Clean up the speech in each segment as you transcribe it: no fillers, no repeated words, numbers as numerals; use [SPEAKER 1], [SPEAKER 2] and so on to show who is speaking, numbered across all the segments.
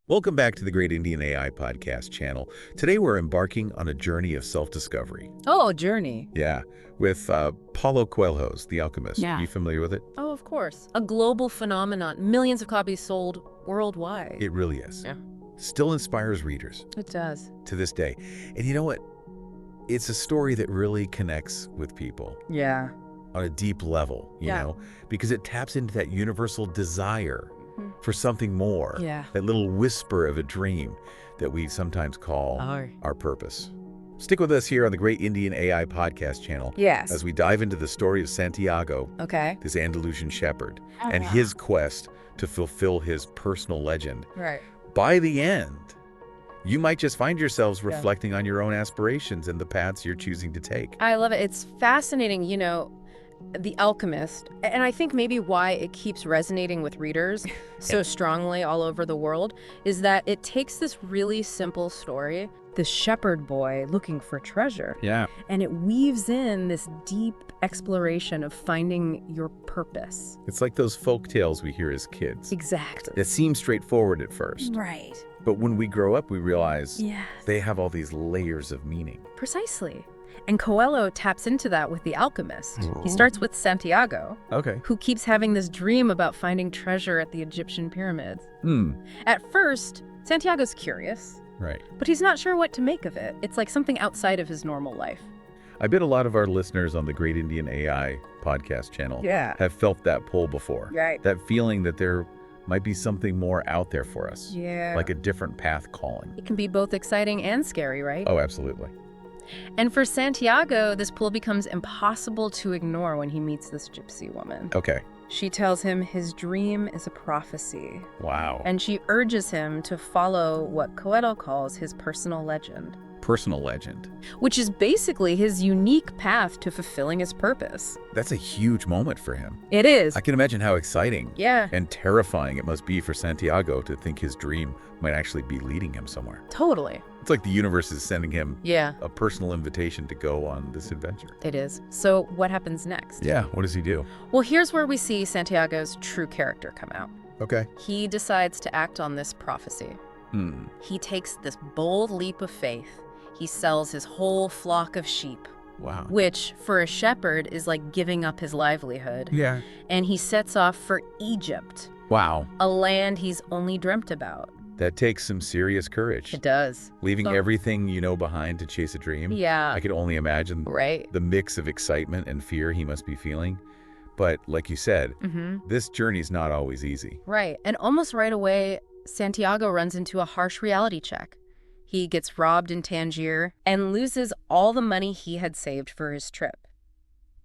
[SPEAKER 1] Welcome back to the Great Indian AI Podcast channel. Today we're embarking on a journey of self-discovery.
[SPEAKER 2] Oh, journey.
[SPEAKER 1] Yeah, with Paulo Coelho's The Alchemist.
[SPEAKER 2] Yeah.
[SPEAKER 1] You familiar with it?
[SPEAKER 2] Oh, of course. A global phenomenon. Millions of copies sold worldwide.
[SPEAKER 1] It really is.
[SPEAKER 2] Yeah.
[SPEAKER 1] Still inspires readers
[SPEAKER 2] It does.
[SPEAKER 1] to this day. And you know what? It's a story that really connects with people
[SPEAKER 2] Yeah.
[SPEAKER 1] on a deep level, you
[SPEAKER 2] Yeah.
[SPEAKER 1] know, because it taps into that universal desire
[SPEAKER 2] Mhm.
[SPEAKER 1] for something more.
[SPEAKER 2] Yeah.
[SPEAKER 1] That little whisper of a dream that we sometimes call our purpose. Stick with us here on the Great Indian AI Podcast channel
[SPEAKER 2] Yes.
[SPEAKER 1] as we dive into the story of Santiago,
[SPEAKER 2] Okay.
[SPEAKER 1] this Andalusian shepherd, and his quest to fulfill his personal legend.
[SPEAKER 2] Right.
[SPEAKER 1] By the end, you might just find yourselves
[SPEAKER 2] Yeah.
[SPEAKER 1] reflecting on your own aspirations and the paths you're choosing to take.
[SPEAKER 2] I love it. It's fascinating, The Alchemist, and I think maybe why it keeps resonating with readers so strongly all over the world is that it takes this really simple story, this shepherd boy looking for treasure,
[SPEAKER 1] Yeah.
[SPEAKER 2] and it weaves in this deep exploration of finding your purpose.
[SPEAKER 1] It's like those folk tales we hear as kids.
[SPEAKER 2] Exactly.
[SPEAKER 1] That seem straightforward at first,
[SPEAKER 2] Right.
[SPEAKER 1] but when we grow up, we realize
[SPEAKER 2] Yes.
[SPEAKER 1] they have all these layers of meaning.
[SPEAKER 2] Precisely. And Coelho taps into that with The Alchemist.
[SPEAKER 1] Oh.
[SPEAKER 2] He starts with Santiago,
[SPEAKER 1] Okay.
[SPEAKER 2] who keeps having this dream about finding treasure at the Egyptian pyramids.
[SPEAKER 1] Hmm.
[SPEAKER 2] At first, Santiago's curious,
[SPEAKER 1] Right.
[SPEAKER 2] but he's not sure what to make of it. It's like something outside of his normal life.
[SPEAKER 1] I bet a lot of our listeners on the Great Indian AI Podcast channel
[SPEAKER 2] Yeah.
[SPEAKER 1] have felt that pull before.
[SPEAKER 2] Right.
[SPEAKER 1] That feeling that there might be something more out there for us.
[SPEAKER 2] Yeah.
[SPEAKER 1] Like a different path calling.
[SPEAKER 2] It can be both exciting and scary, right?
[SPEAKER 1] Oh, absolutely.
[SPEAKER 2] And for Santiago, this pull becomes impossible to ignore when he meets this gypsy woman.
[SPEAKER 1] Okay.
[SPEAKER 2] She tells him his dream is a prophecy,
[SPEAKER 1] Wow.
[SPEAKER 2] and she urges him to follow what Coelho calls his personal legend,
[SPEAKER 1] Personal legend.
[SPEAKER 2] which is basically his unique path to fulfilling his purpose.
[SPEAKER 1] That's a huge moment for him.
[SPEAKER 2] It is.
[SPEAKER 1] I can imagine how exciting
[SPEAKER 2] Yeah,
[SPEAKER 1] and terrifying it must be for Santiago to think his dream might actually be leading him somewhere.
[SPEAKER 2] totally.
[SPEAKER 1] It's like the universe is sending him
[SPEAKER 2] Yeah,
[SPEAKER 1] a personal invitation to go on this adventure.
[SPEAKER 2] it is. So what happens next?
[SPEAKER 1] Yeah, what does he do?
[SPEAKER 2] Well, here's where we see Santiago's true character come out.
[SPEAKER 1] Okay.
[SPEAKER 2] He decides to act on this prophecy. He takes this bold leap of faith. He sells his whole flock of sheep,
[SPEAKER 1] Wow.
[SPEAKER 2] which for a shepherd is like giving up his livelihood.
[SPEAKER 1] Yeah.
[SPEAKER 2] And he sets off for Egypt,
[SPEAKER 1] Wow.
[SPEAKER 2] a land he's only dreamt about.
[SPEAKER 1] That takes some serious courage.
[SPEAKER 2] It does.
[SPEAKER 1] Leaving
[SPEAKER 2] Oh.
[SPEAKER 1] everything you know behind to chase a dream.
[SPEAKER 2] Yeah.
[SPEAKER 1] I could only imagine
[SPEAKER 2] Right.
[SPEAKER 1] the mix of excitement and fear he must be feeling. But like you said, this journey's not always easy.
[SPEAKER 2] Right. And almost right away, Santiago runs into a harsh reality check. He gets robbed in Tangier and loses all the money he had saved for his trip.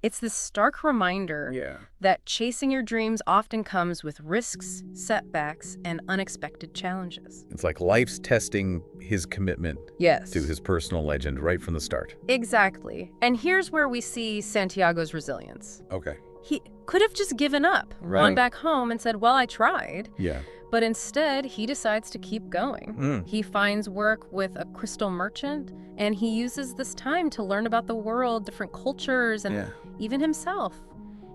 [SPEAKER 2] It's this stark reminder that chasing your dreams often comes with risks, setbacks, and unexpected challenges.
[SPEAKER 1] It's like life's testing his commitment
[SPEAKER 2] Yes.
[SPEAKER 1] to his personal legend right from the start.
[SPEAKER 2] Exactly. And here's where we see Santiago's resilience.
[SPEAKER 1] Okay.
[SPEAKER 2] He could have just given up,
[SPEAKER 1] Right.
[SPEAKER 2] gone back home and said, well, I tried.
[SPEAKER 1] Yeah.
[SPEAKER 2] But instead, he decides to keep going. He finds work with a crystal merchant, and he uses this time to learn about the world, different cultures, and even himself.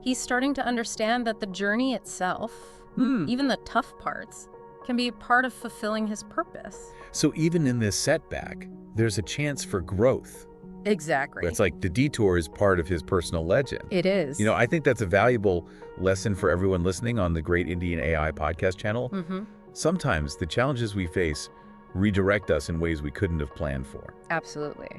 [SPEAKER 2] He's starting to understand that the journey itself, even the tough parts, can be part of fulfilling his purpose.
[SPEAKER 1] So even in this setback, there's a chance for growth.
[SPEAKER 2] Exactly.
[SPEAKER 1] It's like the detour is part of his personal legend.
[SPEAKER 2] It is.
[SPEAKER 1] You know, I think that's a valuable lesson for everyone listening on the Great Indian AI Podcast channel. Sometimes the challenges we face redirect us in ways we couldn't have planned for.
[SPEAKER 2] Absolutely.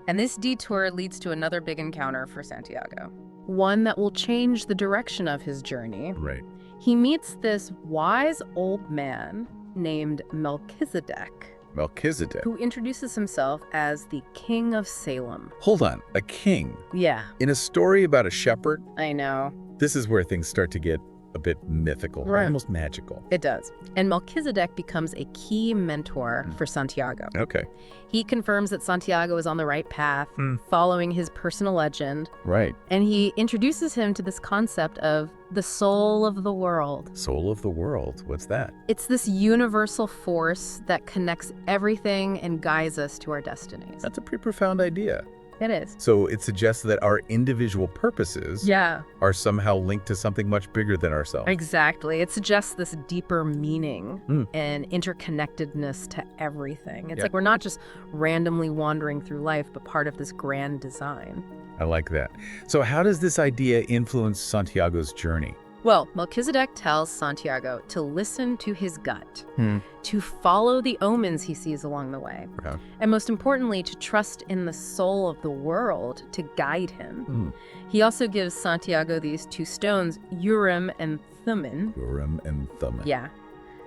[SPEAKER 2] And this detour leads to another big encounter for Santiago, one that will change the direction of his journey.
[SPEAKER 1] Right.
[SPEAKER 2] He meets this wise old man named Melchizedek,
[SPEAKER 1] Melchizedek.
[SPEAKER 2] who introduces himself as the King of Salem.
[SPEAKER 1] Hold on, a king.
[SPEAKER 2] Yeah,
[SPEAKER 1] In a story about a shepherd,
[SPEAKER 2] I know.
[SPEAKER 1] this is where things start to get a bit mythical,
[SPEAKER 2] Right.
[SPEAKER 1] almost magical.
[SPEAKER 2] It does. And Melchizedek becomes a key mentor for Santiago.
[SPEAKER 1] Okay.
[SPEAKER 2] He confirms that Santiago is on the right path, following his personal legend,
[SPEAKER 1] Right.
[SPEAKER 2] and he introduces him to this concept of the soul of the world.
[SPEAKER 1] Soul of the world. What's that?
[SPEAKER 2] It's this universal force that connects everything and guides us to our destinies.
[SPEAKER 1] That's a pretty profound idea.
[SPEAKER 2] It is.
[SPEAKER 1] So it suggests that our individual purposes are somehow linked to something much bigger than ourselves.
[SPEAKER 2] Exactly. It suggests this deeper meaning and interconnectedness to everything. It's like we're not just randomly wandering through life, but part of this grand design.
[SPEAKER 1] I like that. So how does this idea influence Santiago's journey?
[SPEAKER 2] Well, Melchizedek tells Santiago to listen to his gut, to follow the omens he sees along the way, and most importantly, to trust in the soul of the world to guide him. He also gives Santiago these two stones, Urim and Thummim.
[SPEAKER 1] Urim and Thummim.
[SPEAKER 2] Yeah.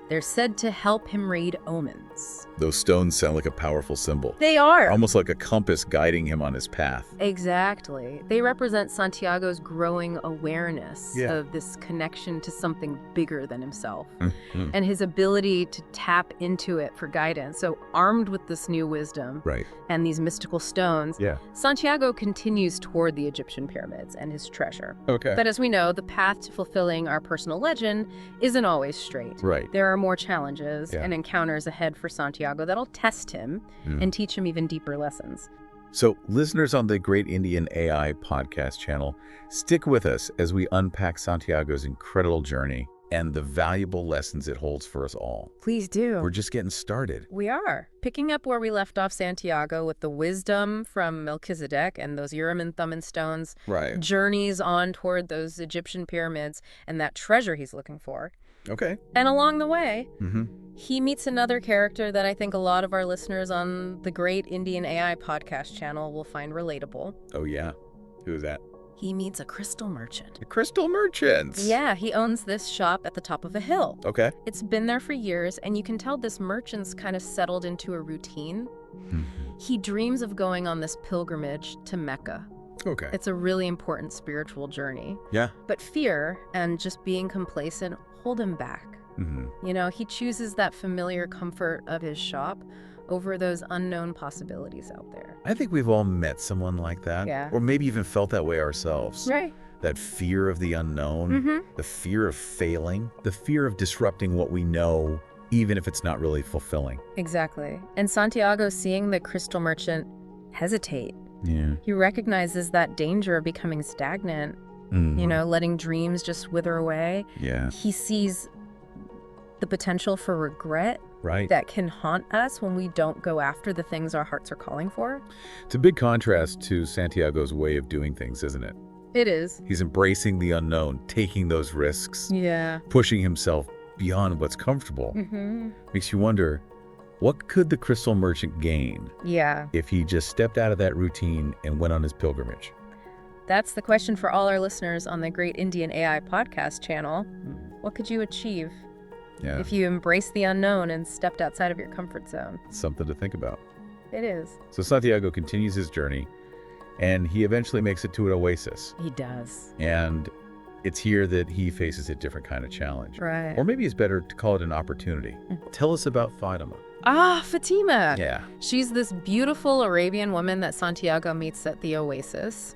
[SPEAKER 2] They're said to help him read omens.
[SPEAKER 1] Those stones sound like a powerful symbol.
[SPEAKER 2] They are.
[SPEAKER 1] Almost like a compass guiding him on his path.
[SPEAKER 2] Exactly. They represent Santiago's growing awareness of this connection to something bigger than himself and his ability to tap into it for guidance. So armed with this new wisdom and these mystical stones, Santiago continues toward the Egyptian pyramids and his treasure. But as we know, the path to fulfilling our personal legend isn't always straight. There are more challenges and encounters ahead for Santiago that'll test him and teach him even deeper lessons.
[SPEAKER 1] So listeners on the Great Indian AI podcast channel, stick with us as we unpack Santiago's incredible journey and the valuable lessons it holds for us all.
[SPEAKER 2] Please do.
[SPEAKER 1] We're just getting started.
[SPEAKER 2] We are. Picking up where we left off Santiago with the wisdom from Melchizedek and those Urim and Thummim stones, journeys on toward those Egyptian pyramids and that treasure he's looking for. And along the way, he meets another character that I think a lot of our listeners on the Great Indian AI podcast channel will find relatable.
[SPEAKER 1] Oh, yeah. Who is that?
[SPEAKER 2] He meets a crystal merchant.
[SPEAKER 1] A crystal merchant?
[SPEAKER 2] Yeah, he owns this shop at the top of a hill. It's been there for years, and you can tell this merchant's kind of settled into a routine. He dreams of going on this pilgrimage to Mecca. It's a really important spiritual journey. But fear and just being complacent hold him back. You know, he chooses that familiar comfort of his shop over those unknown possibilities out there.
[SPEAKER 1] I think we've all met someone like that. Or maybe even felt that way ourselves. That fear of the unknown, the fear of failing, the fear of disrupting what we know, even if it's not really fulfilling.
[SPEAKER 2] Exactly. And Santiago, seeing the crystal merchant hesitate, he recognizes that danger of becoming stagnant, you know, letting dreams just wither away. He sees the potential for regret that can haunt us when we don't go after the things our hearts are calling for.
[SPEAKER 1] It's a big contrast to Santiago's way of doing things, isn't it?
[SPEAKER 2] It is.
[SPEAKER 1] He's embracing the unknown, taking those risks, pushing himself beyond what's comfortable. Makes you wonder, what could the crystal merchant gain if he just stepped out of that routine and went on his pilgrimage?
[SPEAKER 2] That's the question for all our listeners on the Great Indian AI podcast channel. What could you achieve if you embraced the unknown and stepped outside of your comfort zone?
[SPEAKER 1] Something to think about.
[SPEAKER 2] It is.
[SPEAKER 1] So Santiago continues his journey, and he eventually makes it to an oasis.
[SPEAKER 2] He does.
[SPEAKER 1] And it's here that he faces a different kind of challenge. Or maybe it's better to call it an opportunity. Tell us about Fatima.
[SPEAKER 2] Fatima. She's this beautiful Arabian woman that Santiago meets at the oasis.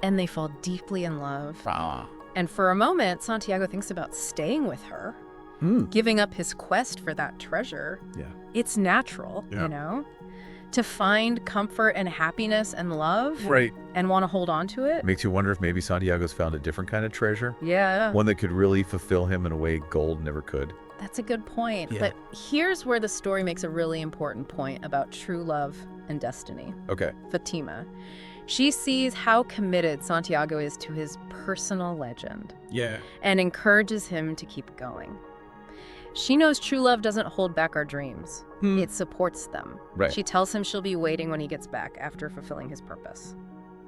[SPEAKER 2] And they fall deeply in love. And for a moment, Santiago thinks about staying with her, giving up his quest for that treasure. It's natural, you know, to find comfort and happiness and love and want to hold on to it.
[SPEAKER 1] Makes you wonder if maybe Santiago's found a different kind of treasure. One that could really fulfill him in a way gold never could.
[SPEAKER 2] That's a good point. But here's where the story makes a really important point about true love and destiny. Fatima. She sees how committed Santiago is to his personal legend. And encourages him to keep going. She knows true love doesn't hold back our dreams. It supports them. She tells him she'll be waiting when he gets back after fulfilling his purpose.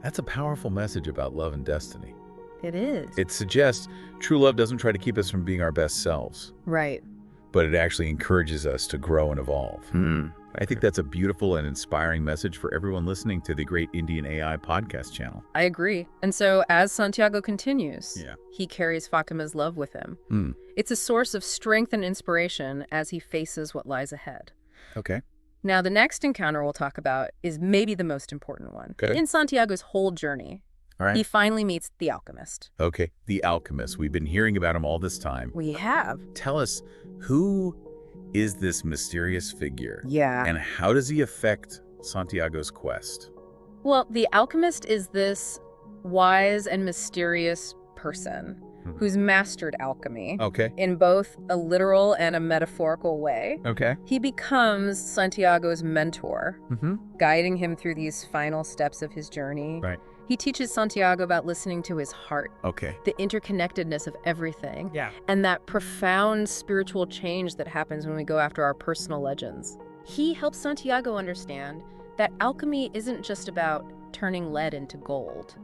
[SPEAKER 1] That's a powerful message about love and destiny.
[SPEAKER 2] It is.
[SPEAKER 1] It suggests true love doesn't try to keep us from being our best selves. But it actually encourages us to grow and evolve. I think that's a beautiful and inspiring message for everyone listening to the Great Indian AI podcast channel.
[SPEAKER 2] I agree. And so as Santiago continues, he carries Fatima's love with him. It's a source of strength and inspiration as he faces what lies ahead. Now, the next encounter we'll talk about is maybe the most important one. In Santiago's whole journey, he finally meets the Alchemist.
[SPEAKER 1] The Alchemist. We've been hearing about him all this time.
[SPEAKER 2] We have.
[SPEAKER 1] Tell us, who is this mysterious figure?
[SPEAKER 2] Yeah.
[SPEAKER 1] And how does he affect Santiago's quest?
[SPEAKER 2] Well, the alchemist is this wise and mysterious person who's mastered alchemy in both a literal and a metaphorical way. He becomes Santiago's mentor, guiding him through these final steps of his journey. He teaches Santiago about listening to his heart, the interconnectedness of everything, and that profound spiritual change that happens when we go after our personal legends. He helps Santiago understand that alchemy isn't just about turning lead into gold.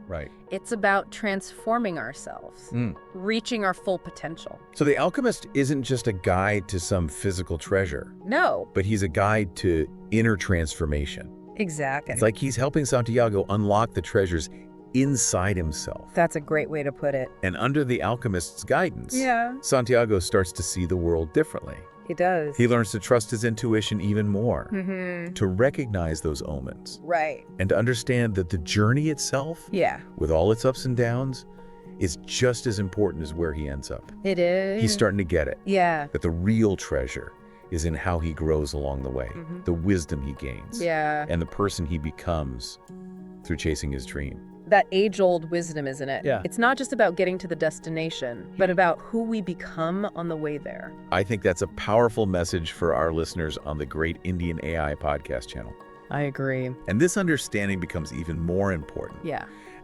[SPEAKER 2] It's about transforming ourselves, reaching our full potential.
[SPEAKER 1] So the alchemist isn't just a guide to some physical treasure.
[SPEAKER 2] No.
[SPEAKER 1] But he's a guide to inner transformation.
[SPEAKER 2] Exactly.
[SPEAKER 1] It's like he's helping Santiago unlock the treasures inside himself.
[SPEAKER 2] That's a great way to put it.
[SPEAKER 1] And under the alchemist's guidance, Santiago starts to see the world differently.
[SPEAKER 2] He does.
[SPEAKER 1] He learns to trust his intuition even more, to recognize those omens. And to understand that the journey itself, with all its ups and downs, is just as important as where he ends up.
[SPEAKER 2] It is.
[SPEAKER 1] He's starting to get it. That the real treasure is in how he grows along the way, the wisdom he gains, and the person he becomes through chasing his dream.
[SPEAKER 2] That age-old wisdom, isn't it? It's not just about getting to the destination, but about who we become on the way there.
[SPEAKER 1] I think that's a powerful message for our listeners on the Great Indian AI podcast channel.
[SPEAKER 2] I agree.
[SPEAKER 1] And this understanding becomes even more important.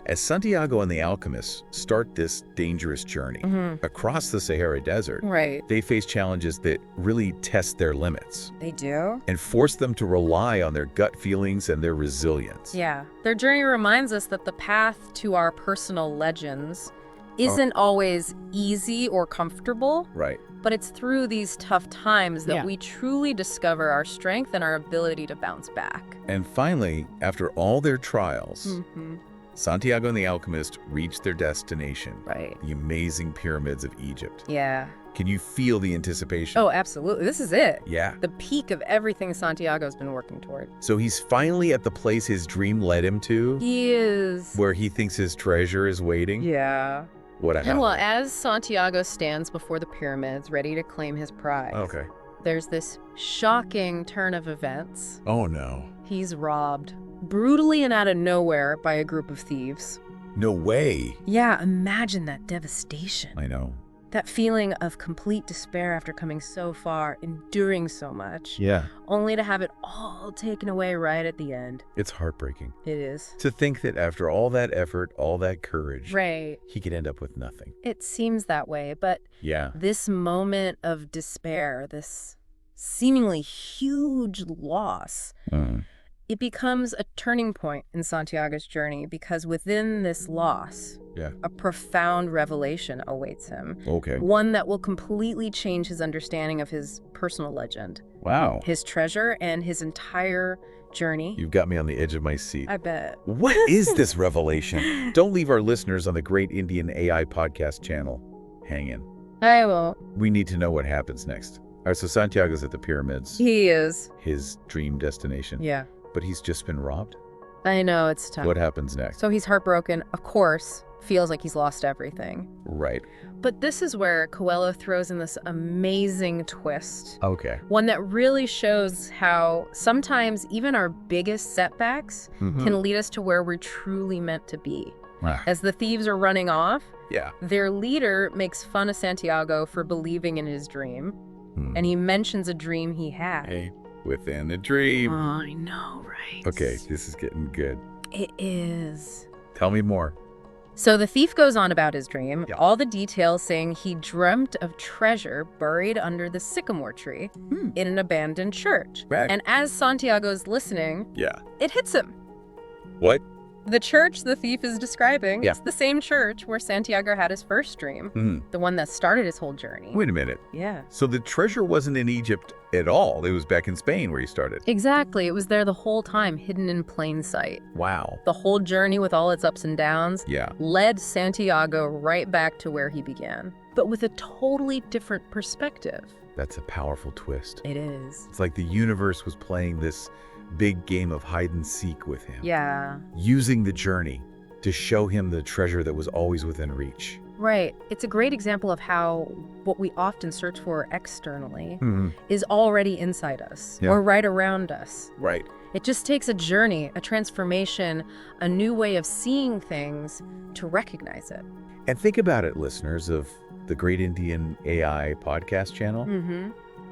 [SPEAKER 1] As Santiago and the alchemists start this dangerous journey across the Sahara Desert, they face challenges that really test their limits.
[SPEAKER 2] They do?
[SPEAKER 1] And force them to rely on their gut feelings and their resilience.
[SPEAKER 2] Their journey reminds us that the path to our personal legends isn't always easy or comfortable. But it's through these tough times that we truly discover our strength and our ability to bounce back.
[SPEAKER 1] And finally, after all their trials, Santiago and the alchemist reach their destination, the amazing pyramids of Egypt. Can you feel the anticipation?
[SPEAKER 2] Oh, absolutely. This is it.
[SPEAKER 1] The
[SPEAKER 2] peak of everything Santiago's been working toward.
[SPEAKER 1] So he's finally at the place his dream led him to?
[SPEAKER 2] He is.
[SPEAKER 1] Where he thinks his treasure is waiting? What happened?
[SPEAKER 2] And well, as Santiago stands before the pyramids, ready to claim his prize, there's this shocking turn of events.
[SPEAKER 1] Oh, no.
[SPEAKER 2] He's robbed, brutally and out of nowhere, by a group of thieves.
[SPEAKER 1] No way.
[SPEAKER 2] Imagine that devastation.
[SPEAKER 1] I know.
[SPEAKER 2] That feeling of complete despair after coming so far, enduring so much. Only to have it all taken away right at the end.
[SPEAKER 1] It's heartbreaking.
[SPEAKER 2] It is.
[SPEAKER 1] To think that after all that effort, all that courage, he could end up with nothing.
[SPEAKER 2] It seems that way, but this moment of despair, this seemingly huge loss, it becomes a turning point in Santiago's journey, because within this loss, a profound revelation awaits him. One that will completely change his understanding of his personal legend.
[SPEAKER 1] Wow.
[SPEAKER 2] His treasure and his entire journey.
[SPEAKER 1] You've got me on the edge of my seat.
[SPEAKER 2] I bet.
[SPEAKER 1] What is this revelation? Don't leave our listeners on the Great Indian AI podcast channel hanging.
[SPEAKER 2] I won't.
[SPEAKER 1] We need to know what happens next. All right, so Santiago's at the pyramids.
[SPEAKER 2] He is.
[SPEAKER 1] His dream destination. But he's just been robbed?
[SPEAKER 2] I know, it's tough.
[SPEAKER 1] What happens next?
[SPEAKER 2] So he's heartbroken, of course, feels like he's lost everything. But this is where Coelho throws in this amazing twist. One that really shows how sometimes even our biggest setbacks can lead us to where we're truly meant to be. As the thieves are running off, their leader makes fun of Santiago for believing in his dream. And he mentions a dream he had.
[SPEAKER 1] Within a dream.
[SPEAKER 2] Oh, I know, right?
[SPEAKER 1] Okay, this is getting good.
[SPEAKER 2] It is.
[SPEAKER 1] Tell me more.
[SPEAKER 2] So the thief goes on about his dream, all the details saying he dreamt of treasure buried under the sycamore tree in an abandoned church. And as Santiago's listening, it hits him.
[SPEAKER 1] What?
[SPEAKER 2] The church the thief is describing is the same church where Santiago had his first dream, the one that started his whole journey.
[SPEAKER 1] Wait a minute. So the treasure wasn't in Egypt at all. It was back in Spain where he started.
[SPEAKER 2] Exactly. It was there the whole time, hidden in plain sight.
[SPEAKER 1] Wow.
[SPEAKER 2] The whole journey with all its ups and downs led Santiago right back to where he began, but with a totally different perspective.
[SPEAKER 1] That's a powerful twist.
[SPEAKER 2] It is.
[SPEAKER 1] It's like the universe was playing this big game of hide and seek with him.
[SPEAKER 2] Yeah.
[SPEAKER 1] Using the journey to show him the treasure that was always within reach.
[SPEAKER 2] Right. It's a great example of how what we often search for externally is already inside us or right around us.
[SPEAKER 1] Right.
[SPEAKER 2] It just takes a journey, a transformation, a new way of seeing things to recognize it.
[SPEAKER 1] And think about it, listeners of the Great Indian AI podcast channel.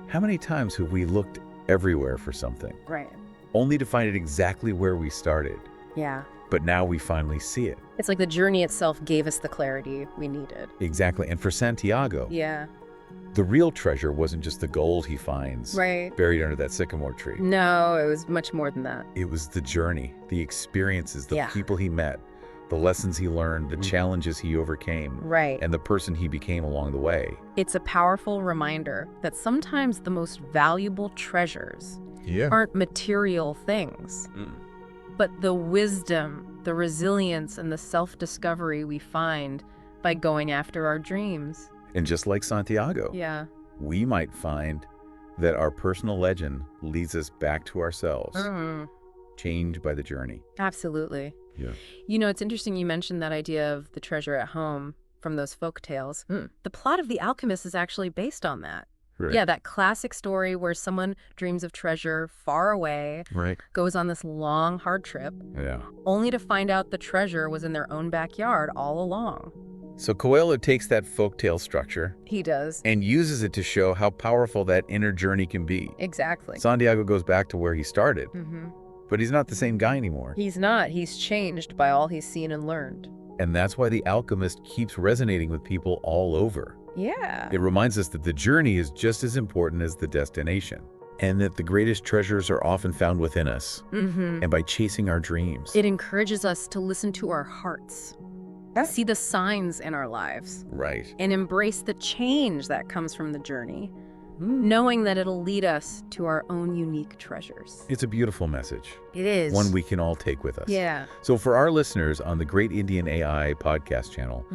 [SPEAKER 1] How many times have we looked everywhere for something?
[SPEAKER 2] Right.
[SPEAKER 1] Only to find it exactly where we started.
[SPEAKER 2] Yeah.
[SPEAKER 1] But now we finally see it.
[SPEAKER 2] It's like the journey itself gave us the clarity we needed.
[SPEAKER 1] Exactly. And for Santiago, the real treasure wasn't just the gold he finds buried under that sycamore tree.
[SPEAKER 2] No, it was much more than that.
[SPEAKER 1] It was the journey, the experiences, the people he met, the lessons he learned, the challenges he overcame, and the person he became along the way.
[SPEAKER 2] It's a powerful reminder that sometimes the most valuable treasures aren't material things, but the wisdom, the resilience, and the self-discovery we find by going after our dreams.
[SPEAKER 1] And just like Santiago, we might find that our personal legend leads us back to ourselves, changed by the journey.
[SPEAKER 2] Absolutely.
[SPEAKER 1] Yeah.
[SPEAKER 2] You know, it's interesting you mentioned that idea of the treasure at home from those folk tales. The plot of The Alchemist is actually based on that.
[SPEAKER 1] Right.
[SPEAKER 2] Yeah, that classic story where someone dreams of treasure far away, goes on this long, hard trip, only to find out the treasure was in their own backyard all along.
[SPEAKER 1] So Coelho takes that folktale structure.
[SPEAKER 2] He does.
[SPEAKER 1] And uses it to show how powerful that inner journey can be.
[SPEAKER 2] Exactly.
[SPEAKER 1] Santiago goes back to where he started. But he's not the same guy anymore.
[SPEAKER 2] He's not. He's changed by all he's seen and learned.
[SPEAKER 1] And that's why The Alchemist keeps resonating with people all over.
[SPEAKER 2] Yeah.
[SPEAKER 1] It reminds us that the journey is just as important as the destination, and that the greatest treasures are often found within us, and by chasing our dreams.
[SPEAKER 2] It encourages us to listen to our hearts, see the signs in our lives, and embrace the change that comes from the journey, knowing that it'll lead us to our own unique treasures.
[SPEAKER 1] It's a beautiful message.
[SPEAKER 2] It is.
[SPEAKER 1] One we can all take with us.
[SPEAKER 2] Yeah.
[SPEAKER 1] So for our listeners on the Great Indian AI podcast channel,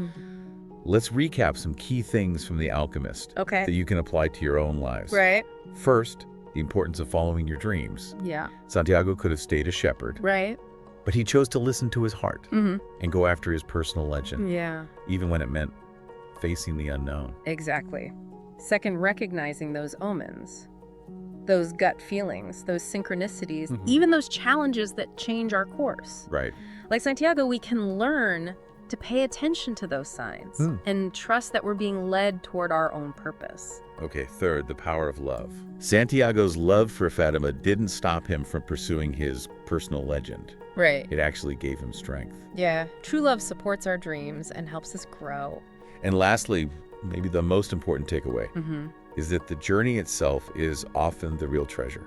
[SPEAKER 1] let's recap some key things from The Alchemist that you can apply to your own lives.
[SPEAKER 2] Right.
[SPEAKER 1] First, the importance of following your dreams.
[SPEAKER 2] Yeah.
[SPEAKER 1] Santiago could have stayed a shepherd.
[SPEAKER 2] Right.
[SPEAKER 1] But he chose to listen to his heart and go after his personal legend.
[SPEAKER 2] Yeah.
[SPEAKER 1] Even when it meant facing the unknown.
[SPEAKER 2] Exactly. Second, recognizing those omens, those gut feelings, those synchronicities, even those challenges that change our course.
[SPEAKER 1] Right.
[SPEAKER 2] Like Santiago, we can learn to pay attention to those signs and trust that we're being led toward our own purpose.
[SPEAKER 1] Okay, third, the power of love. Santiago's love for Fatima didn't stop him from pursuing his personal legend.
[SPEAKER 2] Right.
[SPEAKER 1] It actually gave him strength.
[SPEAKER 2] Yeah. True love supports our dreams and helps us grow.
[SPEAKER 1] And lastly, maybe the most important takeaway is that the journey itself is often the real treasure.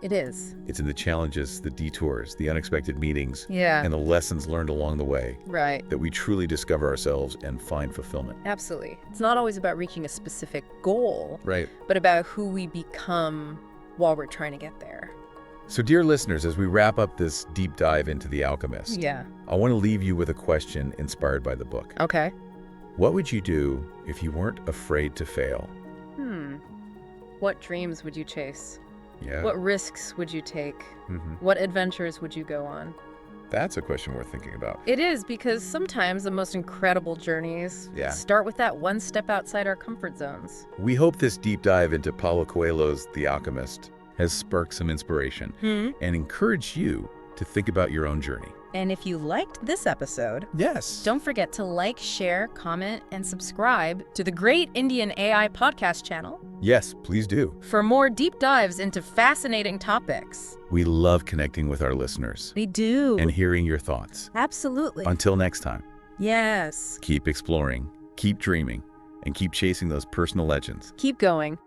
[SPEAKER 2] It is.
[SPEAKER 1] It's in the challenges, the detours, the unexpected meetings,
[SPEAKER 2] Yeah.
[SPEAKER 1] and the lessons learned along the way
[SPEAKER 2] Right.
[SPEAKER 1] that we truly discover ourselves and find fulfillment.
[SPEAKER 2] Absolutely. It's not always about reaching a specific goal,
[SPEAKER 1] Right.
[SPEAKER 2] but about who we become while we're trying to get there.
[SPEAKER 1] So dear listeners, as we wrap up this deep dive into The Alchemist,
[SPEAKER 2] Yeah.
[SPEAKER 1] I want to leave you with a question inspired by the book.
[SPEAKER 2] Okay.
[SPEAKER 1] What would you do if you weren't afraid to fail?
[SPEAKER 2] What dreams would you chase?
[SPEAKER 1] Yeah.
[SPEAKER 2] What risks would you take? What adventures would you go on?
[SPEAKER 1] That's a question worth thinking about.
[SPEAKER 2] It is, because sometimes the most incredible journeys start with that one step outside our comfort zones.
[SPEAKER 1] We hope this deep dive into Paulo Coelho's The Alchemist has sparked some inspiration and encouraged you to think about your own journey.
[SPEAKER 2] And if you liked this episode,
[SPEAKER 1] Yes.
[SPEAKER 2] don't forget to like, share, comment, and subscribe to the Great Indian AI podcast channel
[SPEAKER 1] Yes, please do.
[SPEAKER 2] for more deep dives into fascinating topics.
[SPEAKER 1] We love connecting with our listeners
[SPEAKER 2] We do.
[SPEAKER 1] and hearing your thoughts.
[SPEAKER 2] Absolutely.
[SPEAKER 1] Until next time,
[SPEAKER 2] Yes.
[SPEAKER 1] keep exploring, keep dreaming, and keep chasing those personal legends.
[SPEAKER 2] Keep going.